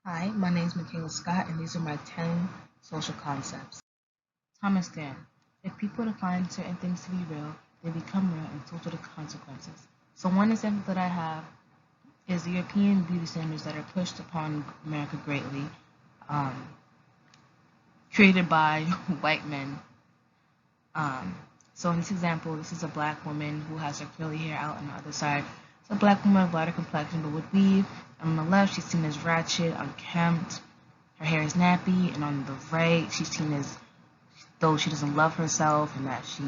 Hi, my name is Makayla Scott, and these are my 10 social concepts. Thomas Stan. If people define certain things to be real, they become real and so do the consequences. So one example that I have is the European beauty standards that are pushed upon America greatly, um, created by white men. Um, so in this example, this is a black woman who has her curly hair out on the other side. It's a black woman with lighter complexion but with weave. On the left, she's seen as ratchet, unkempt. Her hair is nappy, and on the right, she's seen as though she doesn't love herself and that she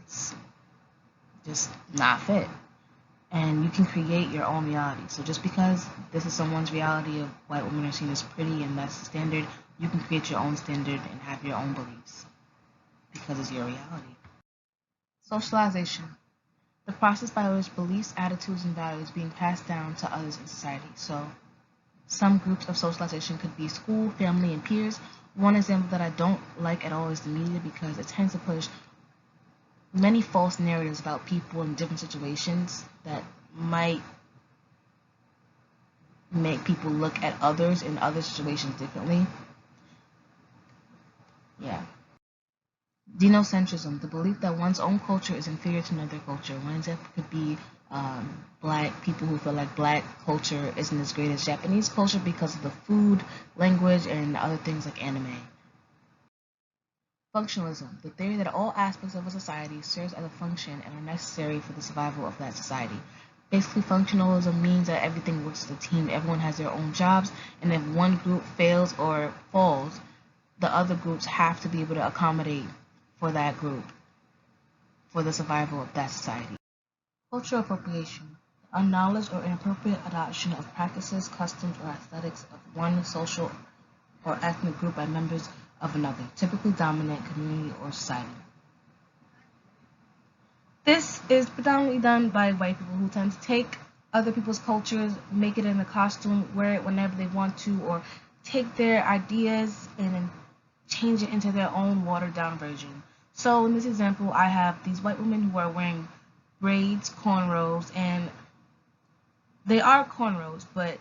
is just not fit. And you can create your own reality. So just because this is someone's reality of white women are seen as pretty and that's the standard, you can create your own standard and have your own beliefs because it's your reality. Socialization. The process by which beliefs, attitudes, and values being passed down to others in society. So some groups of socialization could be school, family, and peers. One example that I don't like at all is the media because it tends to push many false narratives about people in different situations that might make people look at others in other situations differently. Yeah. Xenocentrism, the belief that one's own culture is inferior to another culture. One example could be black people who feel like black culture isn't as great as Japanese culture because of the food, language, and other things like anime. Functionalism, the theory that all aspects of a society serves as a function and are necessary for the survival of that society. Basically, functionalism means that everything works as a team, everyone has their own jobs, and if one group fails or falls, the other groups have to be able to accommodate for that group for the survival of that society. Cultural appropriation, the unknowledge or inappropriate adoption of practices, customs, or aesthetics of one social or ethnic group by members of another, typically dominant community or society. This is predominantly done by white people who tend to take other people's cultures, make it in a costume, wear it whenever they want to, or take their ideas and then change it into their own watered down version. So in this example, I have these white women who are wearing braids, cornrows, and they are cornrows, but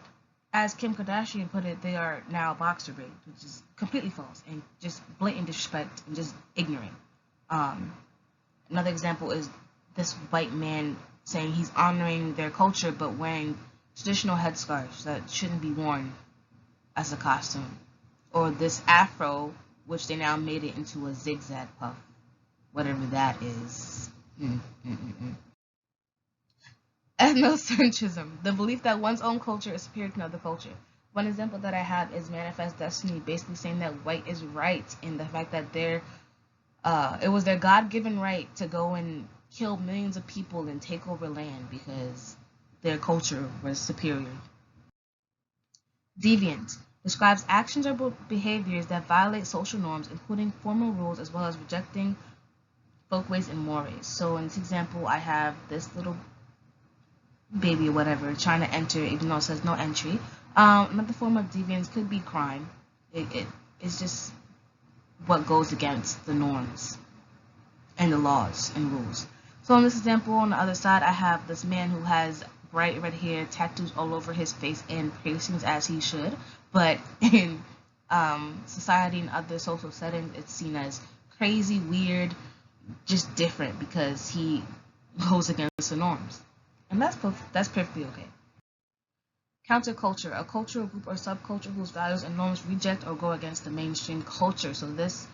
as Kim Kardashian put it, they are now boxer braids, which is completely false and just blatant disrespect and just ignorant. Um, Another example is this white man saying he's honoring their culture but wearing traditional headscarves that shouldn't be worn as a costume. Or this afro, which they now made it into a zigzag puff, whatever that is. Ethnocentrism, the belief that one's own culture is superior to another culture. One example that I have is Manifest Destiny, basically saying that white is right in the fact that it was their God-given right to go and kill millions of people and take over land because their culture was superior. Deviant describes actions or behaviors that violate social norms, including formal rules as well as rejecting folkways and mores. So in this example, I have this little baby or whatever trying to enter, even though it says no entry. Another form of deviance could be crime. It's just what goes against the norms and the laws and rules. So in this example, on the other side, I have this man who has bright red hair, tattoos all over his face, and piercings as he should. But in society and other social settings, it's seen as crazy, weird, just different because he goes against the norms. And that's perfectly okay. Counterculture, a cultural group or subculture whose values and norms reject or go against the mainstream culture. So this,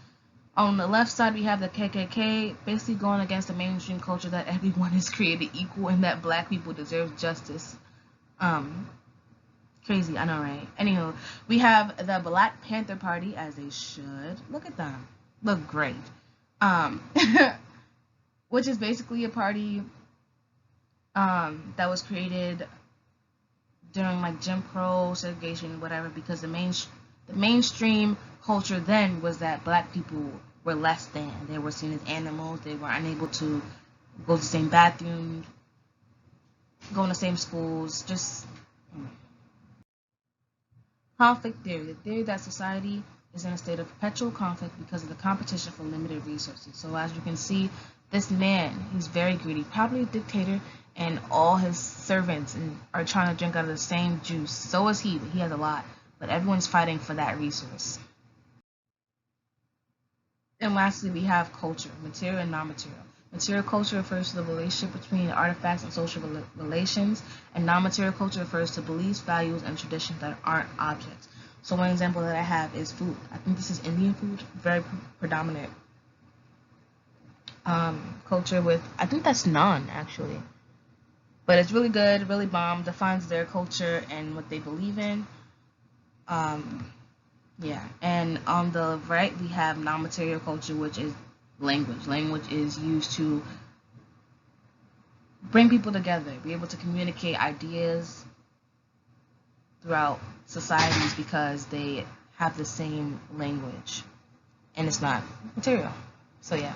on the left side, we have the KKK, basically going against the mainstream culture that everyone is created equal and that black people deserve justice. Crazy, I know, right? Anywho, we have the Black Panther Party, as they should. Look at them. Look great. Which is basically a party that was created during like Jim Crow, segregation, whatever, because the mainstream culture then was that black people were less than. They were seen as animals. They were unable to go to the same bathrooms, go in the same schools. Just conflict theory, the theory that society is in a state of perpetual conflict because of the competition for limited resources. So as you can see, this man, he's very greedy, probably a dictator, and all his servants are trying to drink out of the same juice. So is he, but he has a lot. but everyone's fighting for that resource. And lastly, we have culture, material and non-material. Material culture refers to the relationship between artifacts and social relations, and non-material culture refers to beliefs, values, and traditions that aren't objects. So one example that I have is food. I think this is Indian food, very predominant culture with, I think that's naan actually. But it's really good, really bomb, defines their culture and what they believe in. Yeah, and on the right we have non-material culture, which is language. Language is used to bring people together, be able to communicate ideas throughout societies because they have the same language, and it's not material. So yeah.